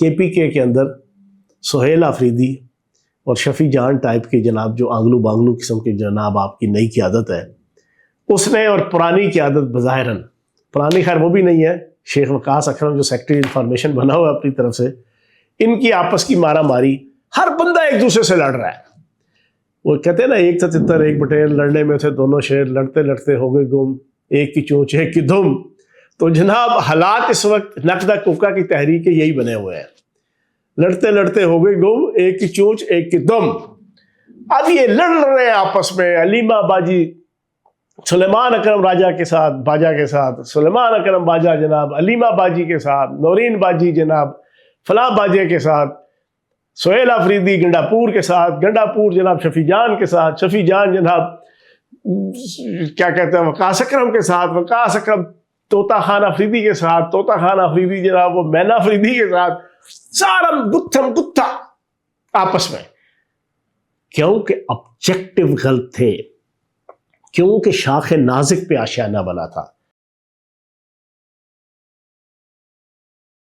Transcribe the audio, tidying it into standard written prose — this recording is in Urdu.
KPK کے اندر سہیل آفریدی اور شفیع جان ٹائپ کے جناب جو آنگلو بانگلو قسم کے جناب آپ کی نئی قیادت ہے اس نے، اور پرانی قیادت بظاہراً پرانی، خیر وہ بھی نہیں ہے، شیخ وقاص اکرم جو سیکٹری انفارمیشن بنا ہوا ہے اپنی طرف سے، ان کی آپس کی مارا ماری، ہر بندہ ایک دوسرے سے لڑ رہا ہے. وہ کہتے ہیں نا ایک تھا تتر ایک بٹیر، لڑنے میں تھے دونوں شیر، لڑتے لڑتے ہو گئے گم، ایک کی چونچ ایک کی دم. تو جناب حالات اس وقت نقدہ کوکا کی تحریک کے یہی بنے ہوئے ہیں، لڑتے لڑتے ہو گئے گم، ایک کی چونچ ایک کی دم. اب یہ لڑ رہے ہیں آپس میں، علیمہ باجی سلیمان اکرم راجہ کے ساتھ، باجا کے ساتھ، سلیمان اکرم باجا جناب علیمہ باجی کے ساتھ، نورین باجی جناب فلاں باجے کے ساتھ، سہیل آفریدی گنڈا پور کے ساتھ، گنڈا پور جناب شفیع جان کے ساتھ، شفیع جان جناب کیا کہتے ہیں وقاص اکرم کے ساتھ، وقاص اکرم طوطا خان آفریدی کے ساتھ، طوطا خان آفریدی جناب وہ مینا آفریدی کے ساتھ، سارا گتھم گتھا آپس میں. کیونکہ آبجیکٹو غلط تھے، کیونکہ شاخ نازک پہ آشیانہ بنا تھا.